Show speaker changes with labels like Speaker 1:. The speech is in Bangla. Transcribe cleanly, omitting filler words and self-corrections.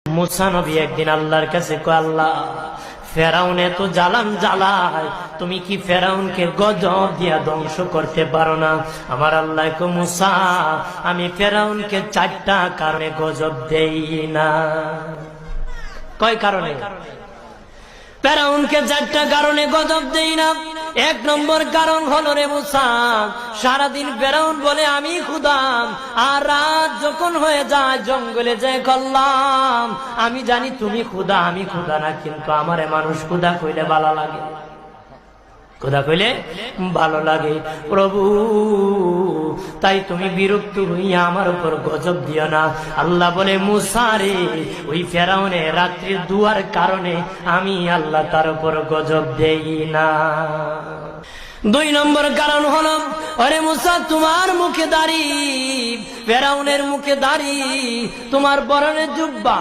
Speaker 1: মুসা নবী একদিন আল্লাহর কাছে কয়, আল্লাহ ফেরাউনে তো জ্বালান জ্বালায়, তুমি কি ফেরাউনকে গজব দিয়া ধ্বংস করতে পারো না? আমার আল্লাহ কয়, মুসা আমি ফেরাউনকে 4টা কারণে গজব দেই না। কয় কারণে? ফেরাউনকে 4টা কারণে গজব দেই না। 1 নম্বর কারণ হলো, রে মুসা, সারাদিন ফেরাউন বলে আমি খোদা, আর রাত যখন হয়ে যায় জঙ্গলে যায় করলাম আমি জানি তুমি খোদা, আমি খোদা না, কিন্তু আমারে মানুষ খোদা কইলে ভালো লাগে, খোদা কইলে ভালো লাগে। প্রভু, তাই তুমি বিরক্ত হইয়া আমার উপর গজব দিও না। আল্লাহ বলে, মুসা রে, ওই ফেরাউনে রাত্রির দুয়ার কারণে আমি আল্লাহ তার উপর গজব দেই না। 2 নম্বর কারণ হলো, আরে মুসা তোমার মুখে দাড়ি, ফেরাউনের মুখে দাড়ি, তোমার পরনে জুব্বা,